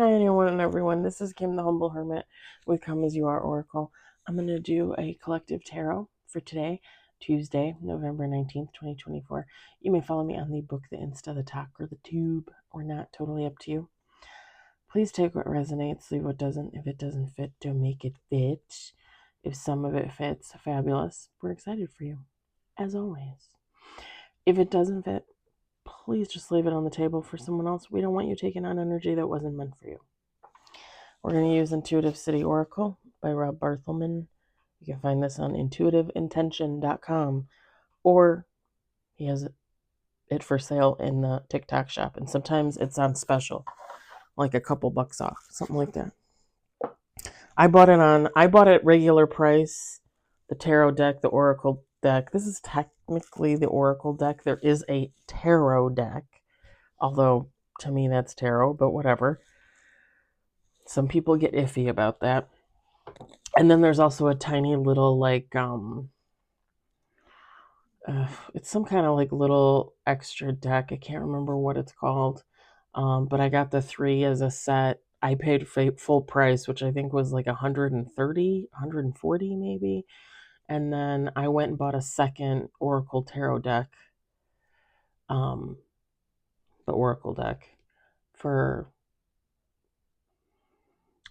Hi, anyone and everyone. This is Kim the Humble Hermit with Come As You Are Oracle. I'm going to do a collective tarot for today, Tuesday, November 19th, 2024. You may follow me on the book, the Insta, the talk, or the tube, or not. Totally up to you. Please take what resonates, leave what doesn't. If it doesn't fit, don't make it fit. If some of it fits, fabulous. We're excited for you, as always. If it doesn't fit, please just leave it on the table for someone else. We don't want you taking on energy that wasn't meant for you. We're going to use Intuitive City Oracle by Rob Barthelman. You can find this on intuitiveintention.com, or he has it for sale in the TikTok shop, and sometimes it's on special, like a couple bucks off, something like that. I bought it regular price, the tarot deck, the oracle deck. This is technically the oracle deck. There is a tarot deck, although to me that's tarot, but whatever. Some people get iffy about that. And then there's also a tiny little it's some kind of like little extra deck. I can't remember what it's called. But I got the 3 as a set. I paid full price, which I think was like 130, 140 maybe. And then I went and bought a second Oracle Tarot deck. The Oracle deck for,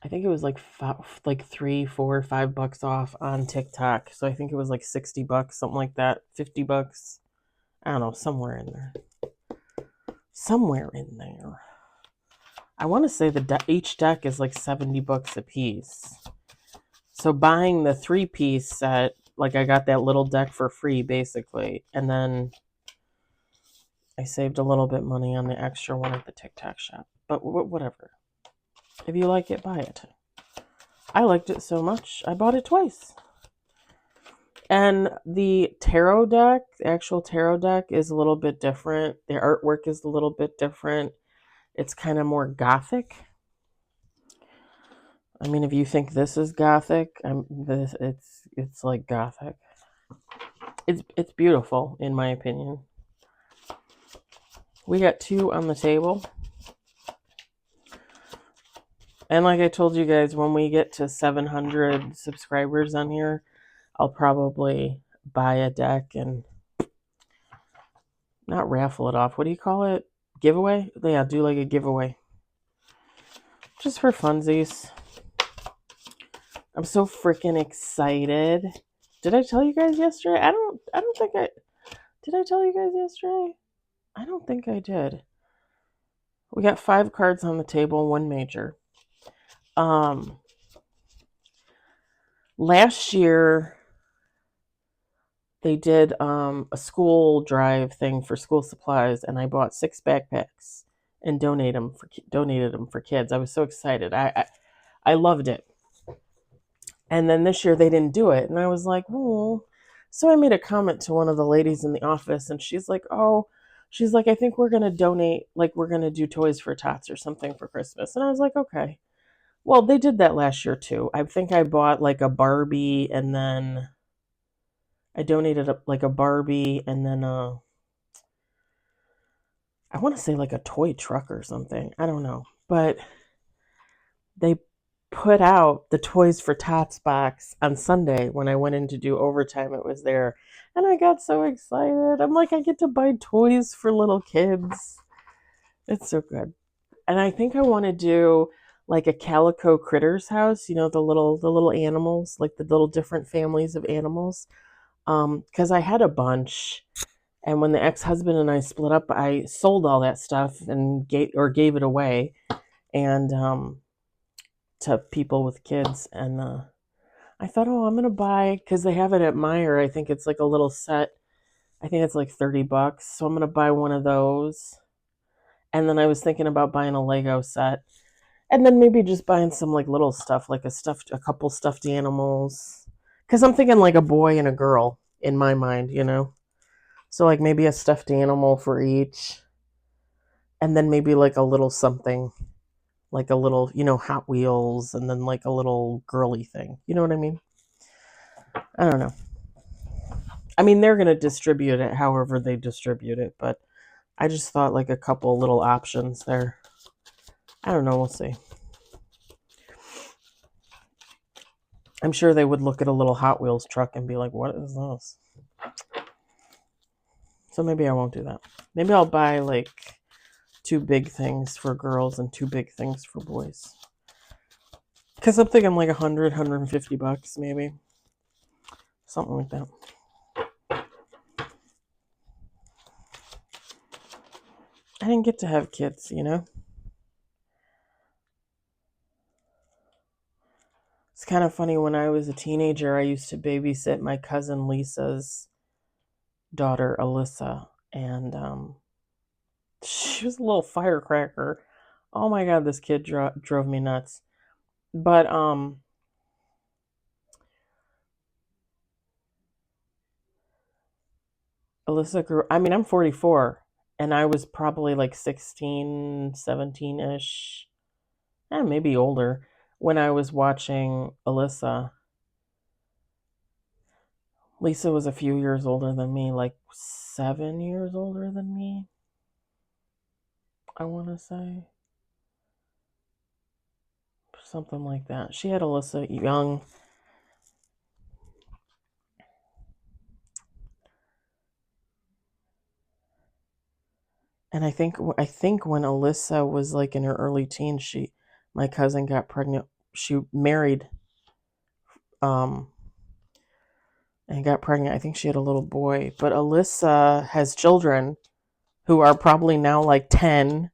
I think it was like $3, $4, $5 off on TikTok. So I think it was like $60, something like that, $50. I don't know, somewhere in there. I want to say each deck is like $70 a piece. So buying the 3-piece set, like I got that little deck for free basically, and then I saved a little bit money on the extra one at the TikTok shop. But whatever. If you like it, buy it. I liked it so much, I bought it twice. And the tarot deck, the actual tarot deck, is a little bit different. The artwork is a little bit different. It's kind of more gothic. I mean, if you think this is gothic, it's like gothic. It's beautiful, in my opinion. We got 2 on the table. And like I told you guys, when we get to 700 subscribers on here, I'll probably buy a deck and not raffle it off. What do you call it? Giveaway? Yeah, do like a giveaway. Just for funsies. I'm so freaking excited. Did I tell you guys yesterday? I don't think I did. I tell you guys yesterday? I don't think I did. We got 5 cards on the table, 1 major. Last year they did a school drive thing for school supplies, and I bought 6 backpacks and donated them for kids. I was so excited. I loved it. And then this year they didn't do it, and I was like, oh. So I made a comment to one of the ladies in the office, and she's like, I think we're gonna donate, like we're gonna do Toys for Tots or something for Christmas. And I was like, okay. Well, they did that last year too. I think I bought like a Barbie, and then I donated like a Barbie, and then I want to say like a toy truck or something. I don't know, but they put out the Toys for Tots box on Sunday when I went in to do overtime. It was there, and I got so excited. I'm like, I get to buy toys for little kids. It's so good. And I think I want to do like a Calico Critters house, the little animals, like the little different families of animals. Because I had a bunch, and when the ex-husband and I split up, I sold all that stuff and gave it away, and to people with kids. And I thought, I'm gonna buy, because they have it at Meijer. I think it's like a little set. I think it's like $30, so I'm gonna buy one of those. And then I was thinking about buying a Lego set. And then maybe just buying some like little stuff, like a couple stuffed animals. Because I'm thinking like a boy and a girl in my mind. So like maybe a stuffed animal for each. And then maybe like a little something, like a little, Hot Wheels, and then like a little girly thing. You know what I mean? I don't know. I mean, they're going to distribute it however they distribute it, but I just thought like a couple little options there. I don't know. We'll see. I'm sure they would look at a little Hot Wheels truck and be like, what is this? So maybe I won't do that. Maybe I'll buy like 2 big things for girls and 2 big things for boys. Because I'm thinking like $150 maybe. Something like that. I didn't get to have kids, you know? It's kind of funny. When I was a teenager, I used to babysit my cousin Lisa's daughter, Alyssa. And she was a little firecracker. Oh my God, this kid drove me nuts. But Alyssa grew, I mean, I'm 44, and I was probably like 16, 17-ish, maybe older, when I was watching Alyssa. Lisa was a few years older than me, like 7 years older than me, I want to say. Something like that. She had Alyssa young. And I think when Alyssa was like in her early teens, my cousin got pregnant. She married um and got pregnant. I think she had a little boy. But Alyssa has children who are probably now like 10.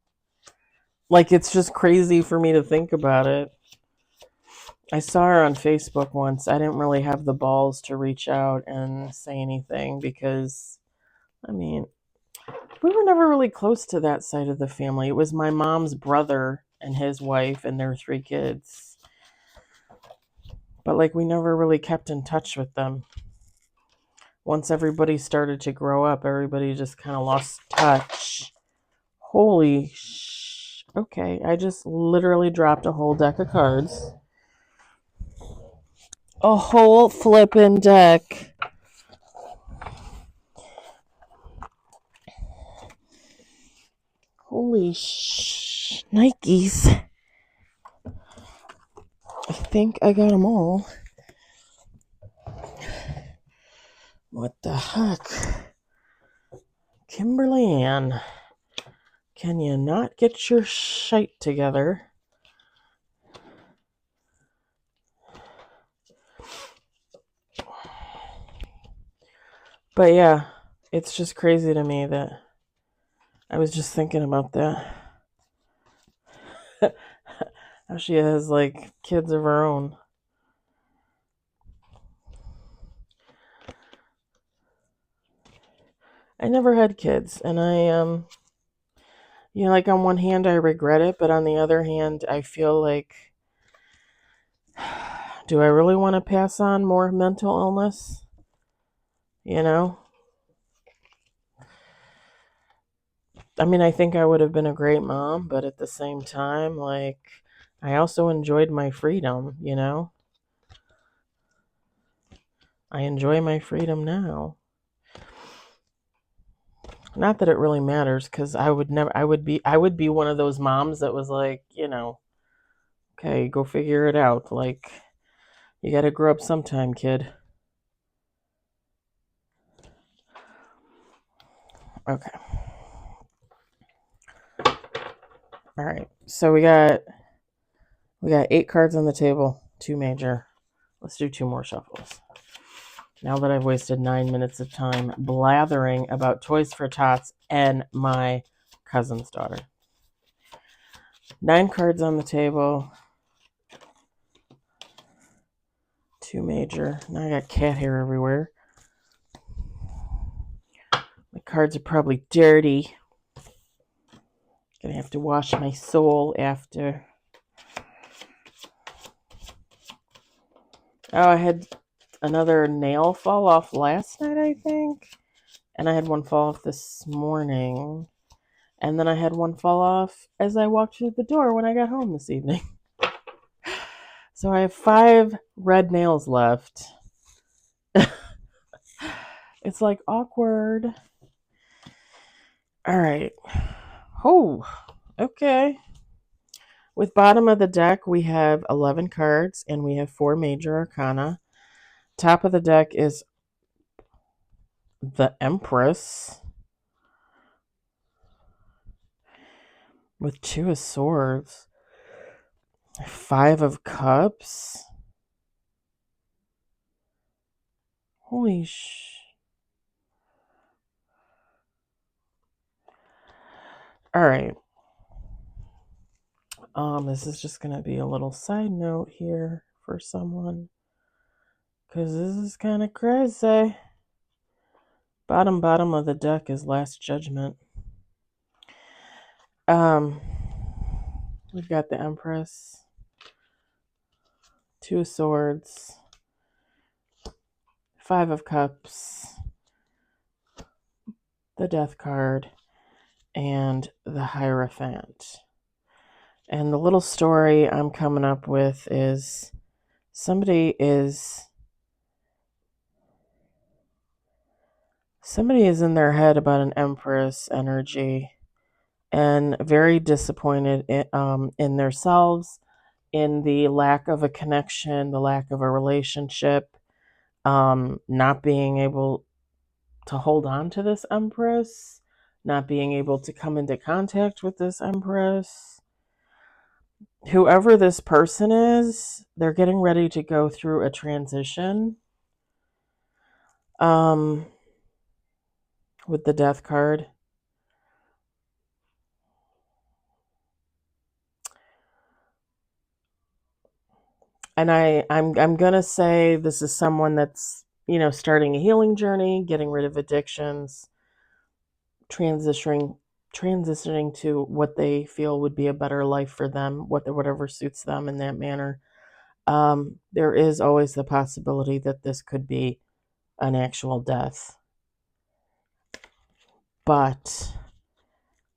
Like, it's just crazy for me to think about it. I saw her on Facebook once. I didn't really have the balls to reach out and say anything because, I mean, we were never really close to that side of the family. It was my mom's brother and his wife and their 3 kids. But, like, we never really kept in touch with them. Once everybody started to grow up, everybody just kind of lost touch. Holy okay, I just literally dropped a whole deck of cards. A whole flippin' deck. Holy Nikes. I think I got them all. What the heck? Kimberly Ann, can you not get your shite together? But yeah, it's just crazy to me that I was just thinking about that. How she has like kids of her own. I never had kids, and like on one hand I regret it, but on the other hand I feel like, do I really want to pass on more mental illness? You know? I mean, I think I would have been a great mom, but at the same time, like, I also enjoyed my freedom, you know? I enjoy my freedom now. Not that it really matters, because I would be one of those moms that was like, okay, go figure it out. Like, you gotta grow up sometime, kid. Okay. All right. So we got 8 cards on the table, 2 major. Let's do 2 more shuffles. Now that I've wasted 9 minutes of time blathering about Toys for Tots and my cousin's daughter. 9 cards on the table. 2 major. Now I got cat hair everywhere. My cards are probably dirty. Gonna have to wash my soul after. Oh, I had another nail fall off last night, I think. And I had one fall off this morning. And then I had one fall off as I walked through the door when I got home this evening. So I have 5 red nails left. It's like awkward. All right. Oh, okay. With bottom of the deck, we have 11 cards and we have 4 major arcana. Top of the deck is the Empress with 2 of Swords, 5 of Cups. Holy sh... All right. This is just going to be a little side note here for someone, because this is kind of crazy. Bottom of the deck is Last Judgment. We've got the Empress, 2 of Swords, 5 of Cups, the Death card, and the Hierophant. And the little story I'm coming up with is somebody is in their head about an Empress energy and very disappointed in themselves, in the lack of a connection, the lack of a relationship, not being able to hold on to this Empress, not being able to come into contact with this Empress. Whoever this person is, they're getting ready to go through a transition. With the Death card. And I'm gonna say this is someone that's, starting a healing journey, getting rid of addictions, transitioning to what they feel would be a better life for them, whatever suits them in that manner. There is always the possibility that this could be an actual death. But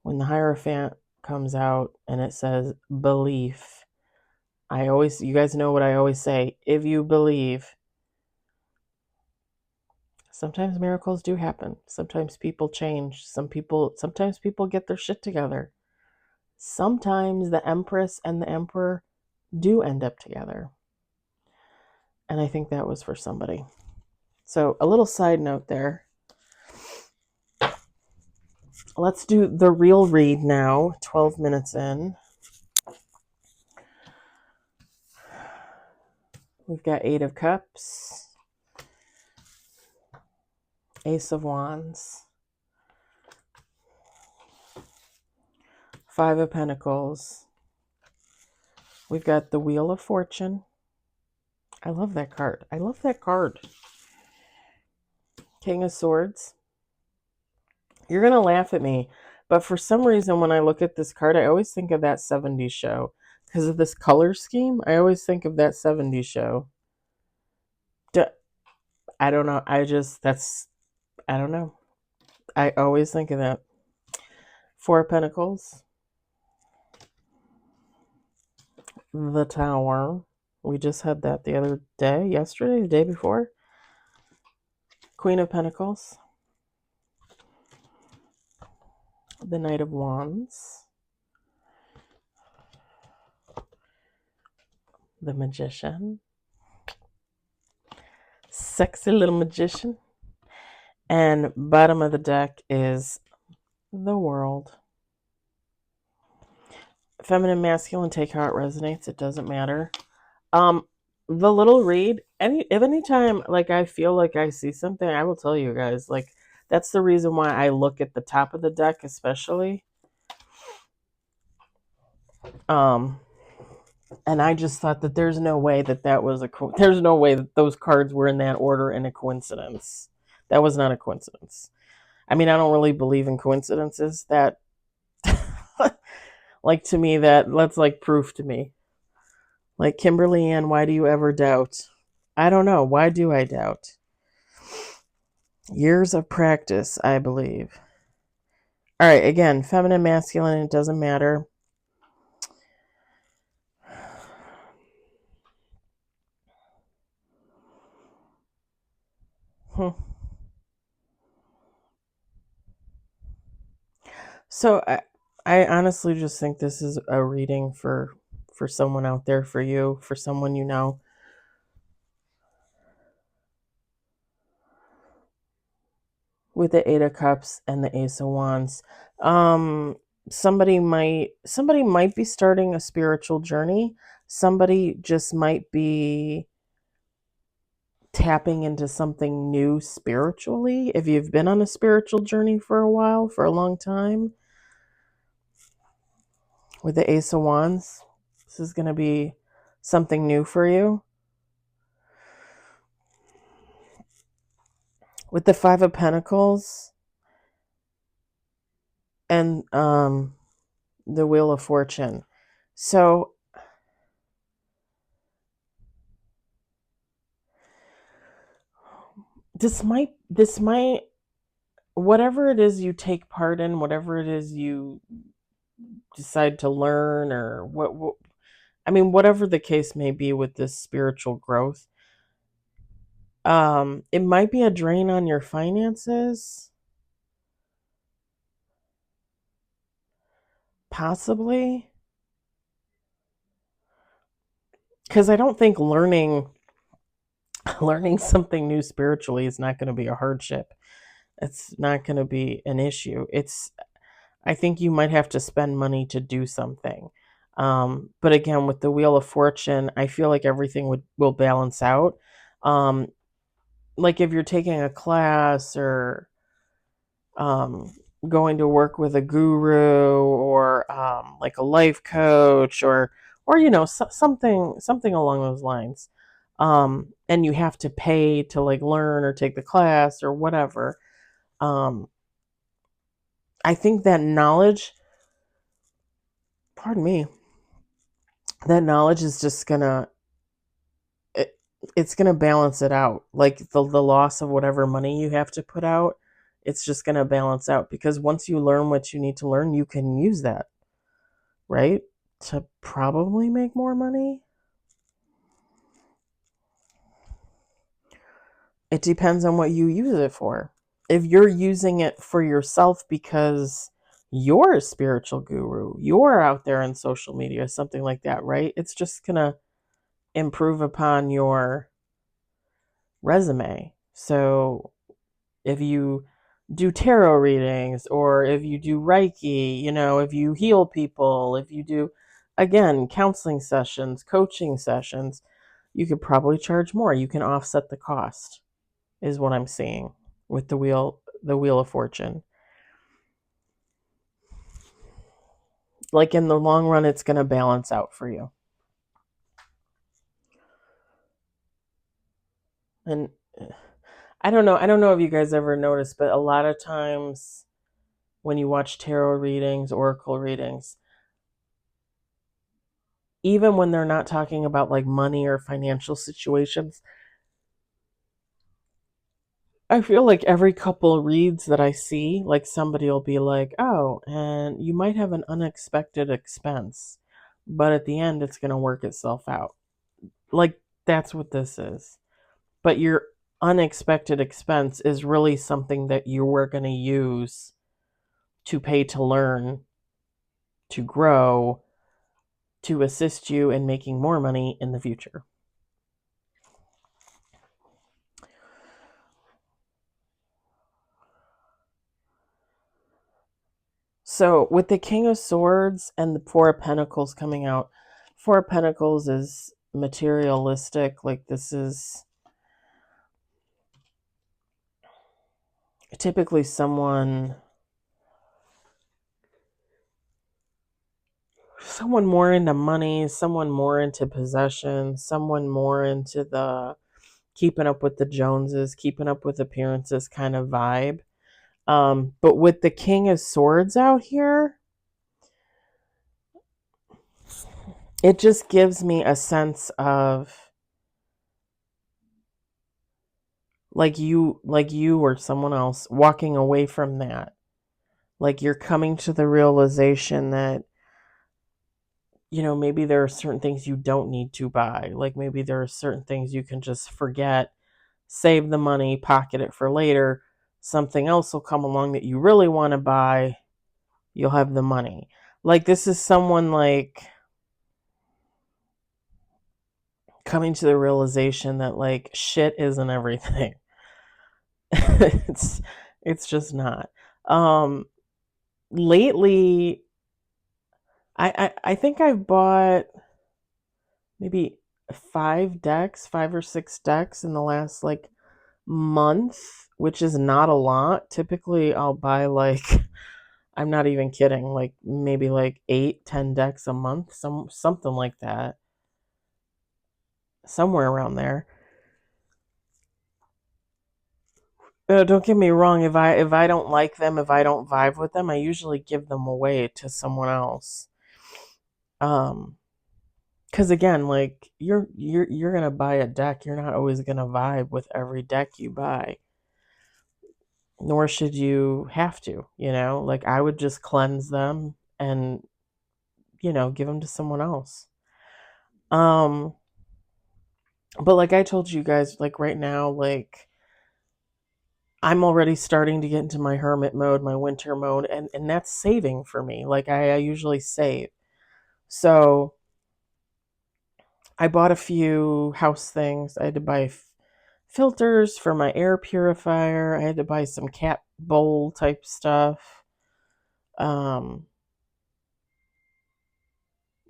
when the Hierophant comes out and it says belief, you guys know what I always say, if you believe. Sometimes miracles do happen. Sometimes people change. Sometimes people get their shit together. Sometimes the Empress and the Emperor do end up together. And I think that was for somebody. So, a little side note there. Let's do the real read now, 12 minutes in. We've got 8 of Cups, Ace of Wands, 5 of Pentacles. We've got the Wheel of Fortune. I love that card. King of Swords. You're going to laugh at me, but for some reason when I look at this card, I always think of that 70s show. Because of this color scheme, I always think of that 70s show. I don't know. I don't know. I always think of that. 4 of Pentacles. The Tower. We just had that the other day, yesterday, the day before. Queen of Pentacles. The Knight of Wands. The Magician. Sexy little magician. And bottom of the deck is the World. Feminine, masculine, take how it resonates. It doesn't matter. The little read, anytime like I feel like I see something, I will tell you guys. Like, that's the reason why I look at the top of the deck, especially. And I just thought that there's no way there's no way that those cards were in that order in a coincidence. That was not a coincidence. I mean, I don't really believe in coincidences. That, like, to me, that's like proof to me. Like, Kimberly Ann, why do you ever doubt? I don't know. Why do I doubt? Years of practice, I believe. All right, again, feminine, masculine, it doesn't matter. So I honestly just think this is a reading for for someone out there, for you, for someone you know. With the Eight of Cups and the Ace of Wands. Um, somebody might be starting a spiritual journey. Somebody just might be tapping into something new spiritually. If you've been on a spiritual journey for a while, for a long time, with the Ace of Wands, this is going to be something new for you. With the Five of Pentacles and the Wheel of Fortune. So this might whatever it is you take part in, whatever it is you decide to learn, or whatever the case may be with this spiritual growth, it might be a drain on your finances, possibly, because I don't think learning something new spiritually is not going to be a hardship. It's not going to be an issue. I think you might have to spend money to do something. But again, with the Wheel of Fortune, I feel like everything will balance out. Like if you're taking a class, or um, going to work with a guru, or like a life coach, or something along those lines, and you have to pay to like learn or take the class or whatever. I think that knowledge, pardon me, that knowledge is just gonna it's gonna balance it out. Like the loss of whatever money you have to put out, it's just gonna balance out, because once you learn what you need to learn, you can use that, right? To probably make more money. It depends on what you use it for. If you're using it for yourself because you're a spiritual guru, you're out there on social media, something like that, right? It's just gonna improve upon your resume. So if you do tarot readings, or if you do Reiki, if you heal people, if you do, again, counseling sessions, coaching sessions, you could probably charge more. You can offset the cost, is what I'm seeing with the Wheel of Fortune. Like in the long run, it's going to balance out for you. And I don't know if you guys ever noticed, but a lot of times when you watch tarot readings, oracle readings, even when they're not talking about like money or financial situations, I feel like every couple reads that I see, like somebody will be like, oh, and you might have an unexpected expense, but at the end, it's going to work itself out. Like, that's what this is. But your unexpected expense is really something that you were going to use to pay to learn, to grow, to assist you in making more money in the future. So with the King of Swords and the Four of Pentacles coming out, Four of Pentacles is materialistic. Like, this is typically someone more into money, someone more into possession, someone more into the keeping up with the Joneses, keeping up with appearances kind of vibe. But with the King of Swords out here, it just gives me a sense of like you or someone else walking away from that. Like, you're coming to the realization that, maybe there are certain things you don't need to buy. Like, maybe there are certain things you can just forget, save the money, pocket it for later. Something else will come along that you really want to buy. You'll have the money. Like, this is someone like, coming to the realization that like shit isn't everything. it's it's just not. Um lately I think I've bought maybe 5 decks, 5 or 6 decks in the last like month, which is not a lot. Typically I'll buy like I'm not even kidding, like maybe like 8, 10 decks a month, something like that. Somewhere around there. Don't get me wrong, if I don't like them, if I don't vibe with them, I usually give them away to someone else. Um Because again, like you're gonna buy a deck. You're not always gonna vibe with every deck you buy, nor should you have to. Like I would just cleanse them and give them to someone else. Um, but like I told you guys, like right now, like I'm already starting to get into my hermit mode, my winter mode, and that's saving for me. Like I usually save, so I bought a few house things. I had to buy filters for my air purifier. I had to buy some cat bowl type stuff. A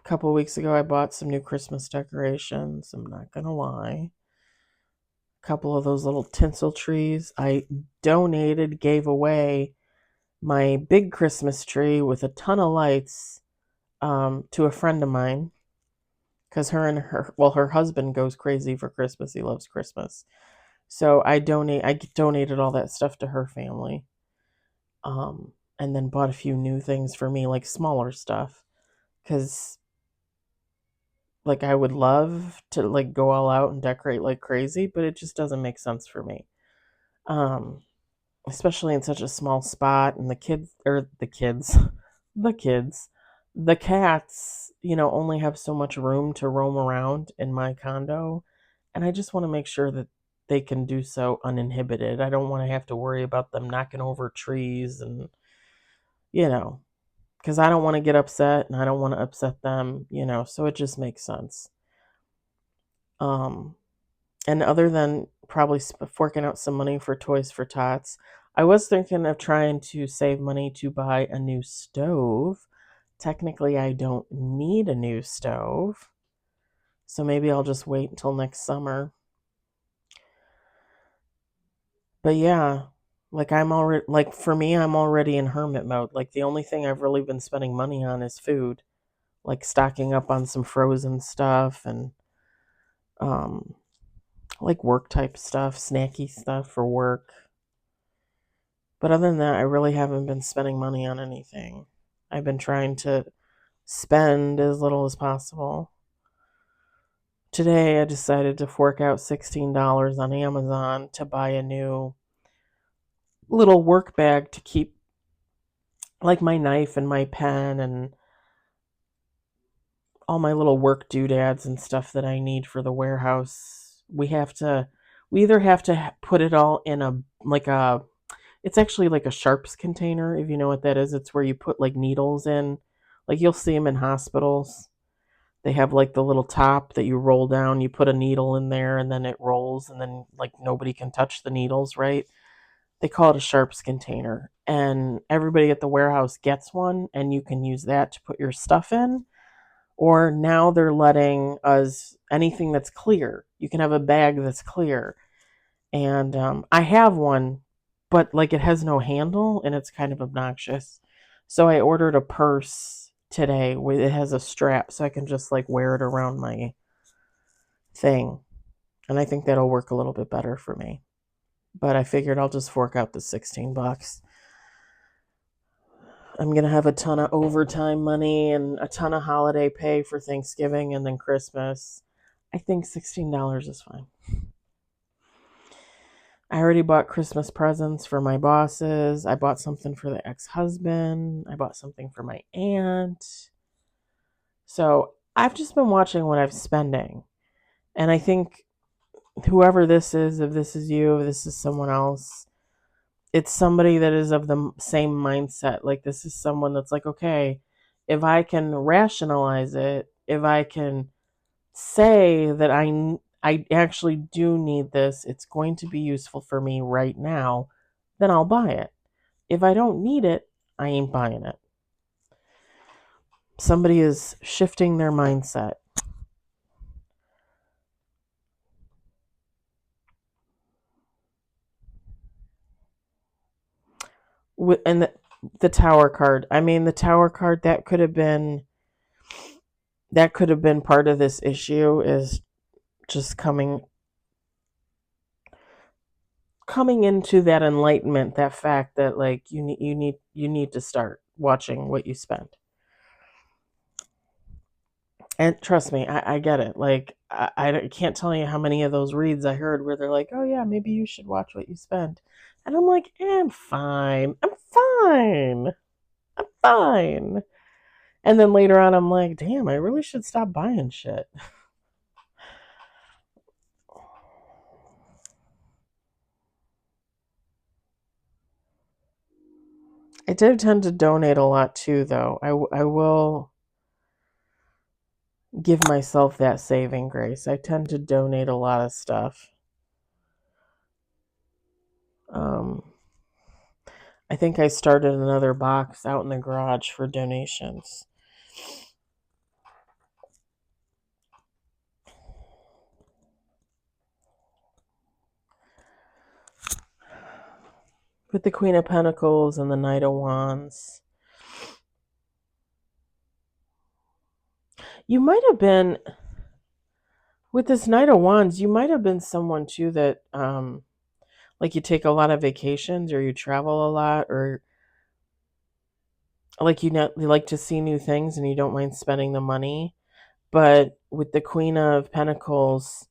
couple of weeks ago, I bought some new Christmas decorations. I'm not gonna lie. A couple of those little tinsel trees. I donated, gave away my big Christmas tree with a ton of lights to a friend of mine because her husband goes crazy for Christmas. He loves Christmas. So I donated all that stuff to her family. And then bought a few new things for me, like smaller stuff, because like I would love to like go all out and decorate like crazy, but it just doesn't make sense for me. Um, Especially in such a small spot, and the kids, the cats, only have so much room to roam around in my condo, and I just want to make sure that they can do so uninhibited. I don't want to have to worry about them knocking over trees and you know because I don't want to get upset and I don't want to upset them, so it just makes sense. Um, and other than probably forking out some money for Toys for Tots, I was thinking of trying to save money to buy a new stove. Technically, I don't need a new stove, so maybe I'll just wait until next summer. But yeah, like for me, I'm already in hermit mode. Like the only thing I've really been spending money on is food, like stocking up on some frozen stuff and um like work type stuff, snacky stuff for work. But other than that, I really haven't been spending money on anything. I've been trying to spend as little as possible. Today, I decided to fork out $16 on Amazon to buy a new little work bag to keep like my knife and my pen and all my little work doodads and stuff that I need for the warehouse. We either have to put it all in it's actually like a sharps container, if you know what that is. It's where you put like needles in. Like you'll see them in hospitals. They have like the little top that you roll down, you put a needle in there and then it rolls and then like nobody can touch the needles, right? They call it a sharps container. And everybody at the warehouse gets one and you can use that to put your stuff in. Or now they're letting us anything that's clear. You can have a bag that's clear. And I have one, but like it has no handle and it's kind of obnoxious. So I ordered a purse today with it has a strap so I can just like wear it around my thing. And I think that'll work a little bit better for me. But I figured I'll just fork out the 16 bucks. I'm going to have a ton of overtime money and a ton of holiday pay for Thanksgiving and then Christmas. I think $16 is fine. I already bought Christmas presents for my bosses. I bought something for the ex-husband. I bought something for my aunt. So I've just been watching what I'm spending. And I think whoever this is, if this is you, if this is someone else, it's somebody that is of the same mindset. Like this is someone that's like, okay, if I can rationalize it, if I can say that I actually do need this, it's going to be useful for me right now, then I'll buy it. If I don't need it, I ain't buying it. Somebody is shifting their mindset. And the tower card. I mean, the tower card, that could have been part of this issue, is just coming into that enlightenment, that fact that like you need to start watching what you spend. And trust me, I get it. Like I can't tell you how many of those reads I heard where they're like, "Oh yeah, maybe you should watch what you spend," and I'm like, "I'm fine. I'm fine. I'm fine." And then later on, I'm like, "Damn, I really should stop buying shit." I do tend to donate a lot too, though. I will give myself that saving grace. I tend to donate a lot of stuff. Um, I think I started another box out in the garage for donations. With the Queen of Pentacles and the Knight of Wands. You might have been, with this Knight of Wands, you might have been someone too that, like you take a lot of vacations or you travel a lot, or like you like to see new things and you don't mind spending the money. But with the Queen of Pentacles,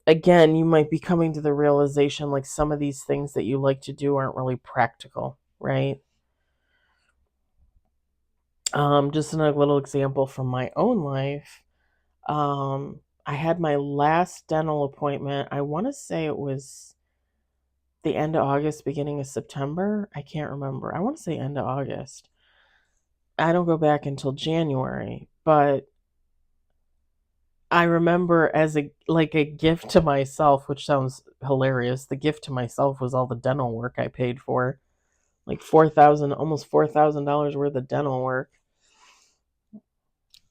again, you might be coming to the realization like some of these things that you like to do aren't really practical, right? Just another little example from my own life. I had my last dental appointment. I want to say it was the end of August, beginning of September. I can't remember. I want to say end of August. I don't go back until January, but I remember as a gift to myself, which sounds hilarious. The gift to myself was all the dental work I paid for, like almost $4,000 worth of dental work.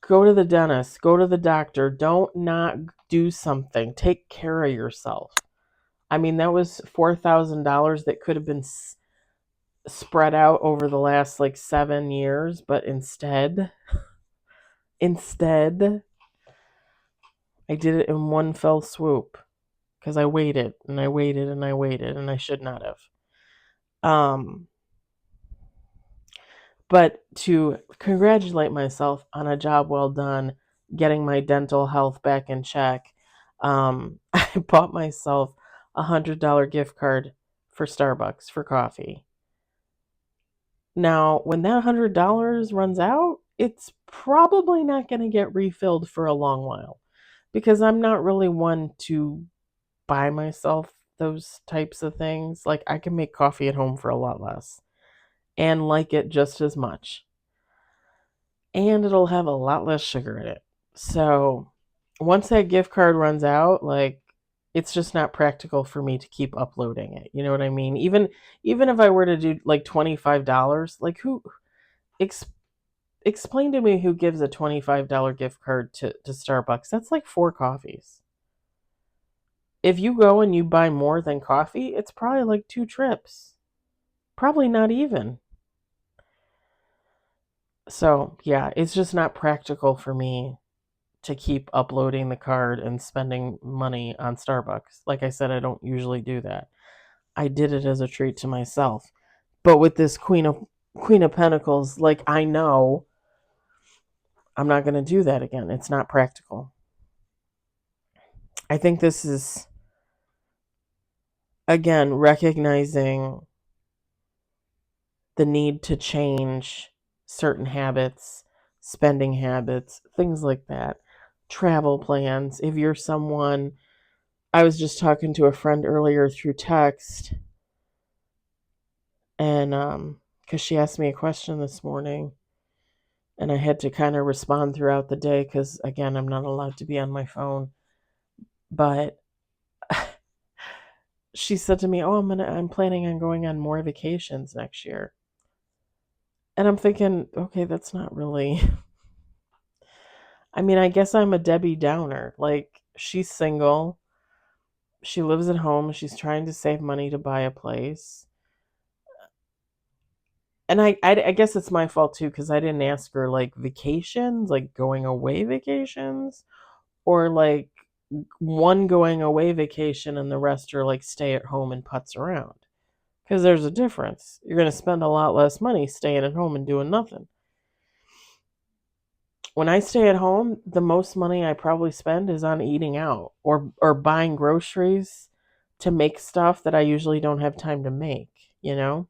Go to the dentist, go to the doctor. Don't not do something. Take care of yourself. I mean, that was $4,000 that could have been spread out over the last like 7 years, but instead, I did it in one fell swoop because I waited and I waited and I waited and I should not have. But to congratulate myself on a job well done, getting my dental health back in check, I bought myself $100 gift card for Starbucks for coffee. Now, when that $100 runs out, it's probably not going to get refilled for a long while because I'm not really one to buy myself those types of things. Like, I can make coffee at home for a lot less and like it just as much. And it'll have a lot less sugar in it. So, once that gift card runs out, like, it's just not practical for me to keep uploading it. You know what I mean? Even if I were to do like $25, like who explain to me who gives a $25 gift card to Starbucks? That's like 4 coffees. If you go and you buy more than coffee, it's probably like 2 trips. Probably not even. So, yeah, it's just not practical for me to keep uploading the card and spending money on Starbucks. Like I said, I don't usually do that. I did it as a treat to myself. But with this Queen of Pentacles, like I know I'm not going to do that again. It's not practical. I think this is again recognizing the need to change certain habits, spending habits, things like that. Travel plans. If you're someone, I was just talking to a friend earlier through text, and because she asked me a question this morning, And I had to kind of respond throughout the day because, again, I'm not allowed to be on my phone. But she said to me, "Oh, I'm planning on going on more vacations next year." And I'm thinking, okay, that's not really. I mean, I guess I'm a Debbie Downer. Like, she's single. She lives at home. She's trying to save money to buy a place. And I guess it's my fault too, because I didn't ask her like vacations, like going away vacations, or like one going away vacation and the rest are like stay at home and putz around. Because there's a difference. You're going to spend a lot less money staying at home and doing nothing. When I stay at home, the most money I probably spend is on eating out or buying groceries to make stuff that I usually don't have time to make, you know?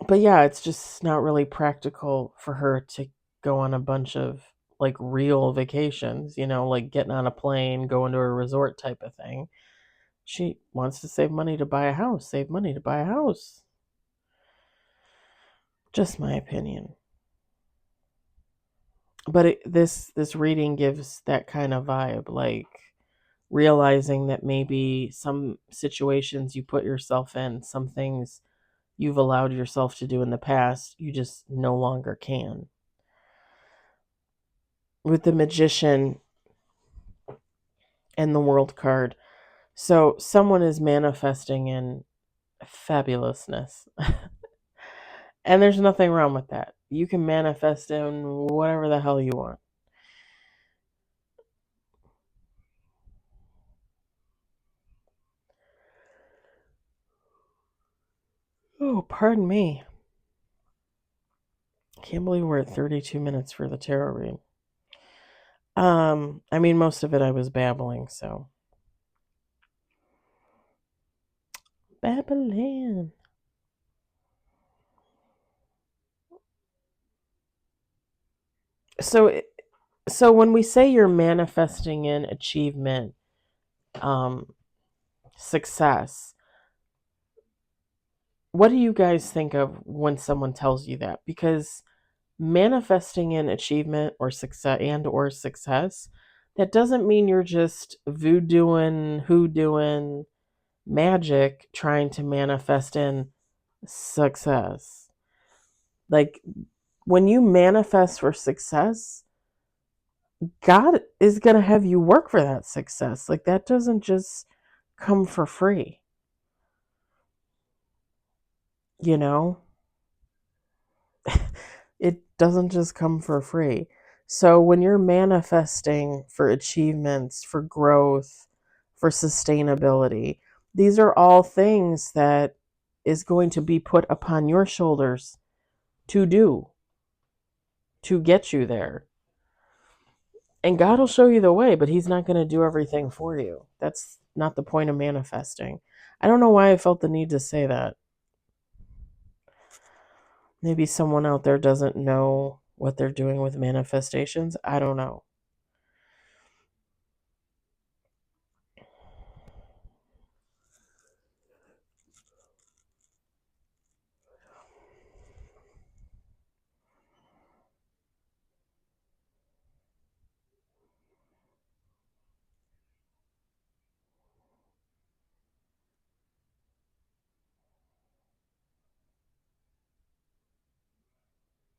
But yeah, it's just not really practical for her to go on a bunch of like real vacations, like getting on a plane, going to a resort type of thing. She wants to save money to buy a house, save money to buy a house. Just my opinion. But this reading gives that kind of vibe, like realizing that maybe some situations you put yourself in, some things you've allowed yourself to do in the past, you just no longer can. With the Magician and the World card, so someone is manifesting in fabulousness. And there's nothing wrong with that. You can manifest in whatever the hell you want. Oh, pardon me. Can't believe we're at 32 minutes for the tarot read. I mean, most of it I was babbling, so. Babbling. So, so when we say you're manifesting in achievement, um, success, what do you guys think of when someone tells you that? Because manifesting in achievement or success, that doesn't mean you're just voodooing, hoodooing, magic trying to manifest in success. Like when you manifest for success, God is going to have you work for that success. Like that doesn't just come for free, you know? It doesn't just come for free. So when you're manifesting for achievements, for growth, for sustainability, these are all things that is going to be put upon your shoulders to do to get you there. And God will show you the way, but He's not going to do everything for you. That's not the point of manifesting. I don't know why I felt the need to say that. Maybe someone out there doesn't know what they're doing with manifestations. I don't know.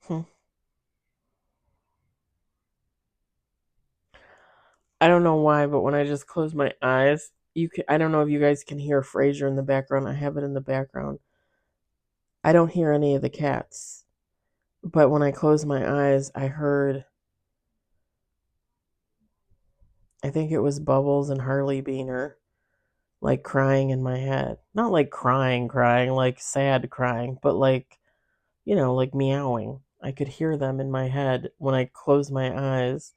Hmm. I don't know why, but when I just close my eyes, I don't know if you guys can hear Frasier in the background. I have it in the background. I don't hear any of the cats. But when I closed my eyes, I heard, I think it was Bubbles and Harley Beaner, like crying in my head. Not like crying, crying, like sad crying, but like, like meowing. I could hear them in my head when I closed my eyes.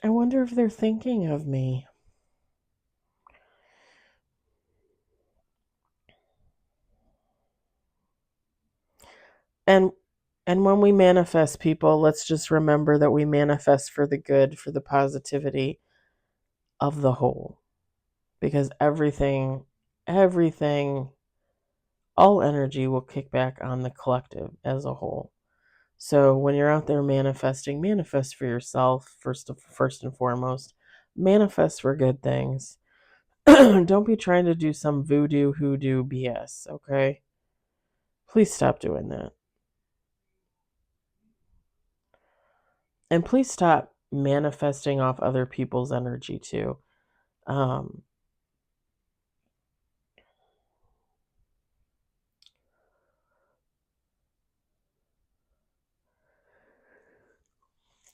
I wonder if they're thinking of me. And and when we manifest people, let's just remember that we manifest for the good, for the positivity of the whole. Because everything all energy will kick back on the collective as a whole. So when you're out there manifesting, manifest for yourself first and foremost. Manifest for good things. Don't be trying to do some voodoo hoodoo BS, okay? Please stop doing that. And please stop manifesting off other people's energy too. Um,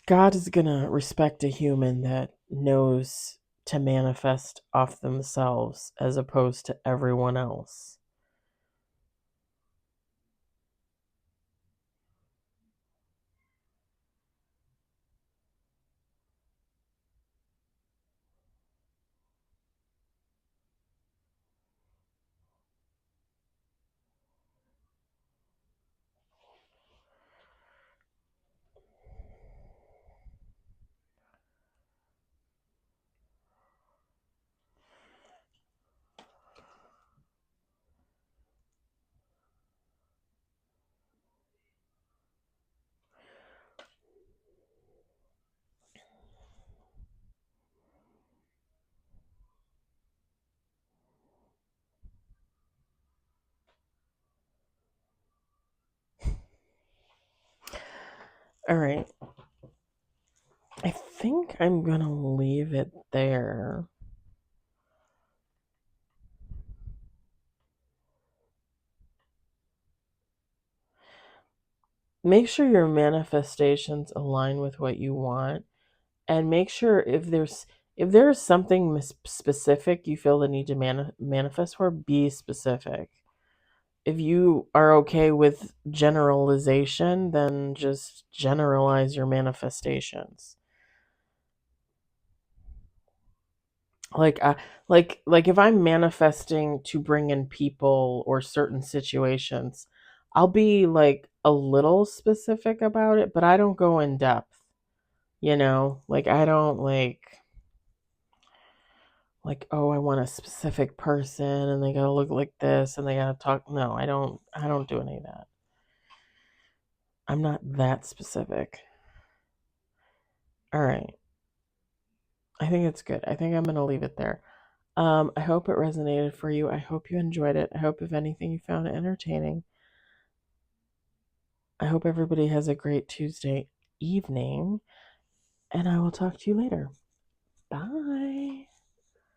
God is going to respect a human that knows to manifest off themselves as opposed to everyone else. All right. I think I'm going to leave it there. Make sure your manifestations align with what you want, and make sure if there's something specific you feel the need to manifest for, be specific. If you are okay with generalization, then just generalize your manifestations. Like like if I'm manifesting to bring in people or certain situations, I'll be like a little specific about it, but I don't go in depth. Like I don't like, oh, I want a specific person and they gotta look like this and they gotta talk. No, I don't do any of that. I'm not that specific. All right. I think it's good. I think I'm gonna leave it there. I hope it resonated for you. I hope you enjoyed it. I hope, if anything, you found it entertaining. I hope everybody has a great Tuesday evening, and I will talk to you later. Bye.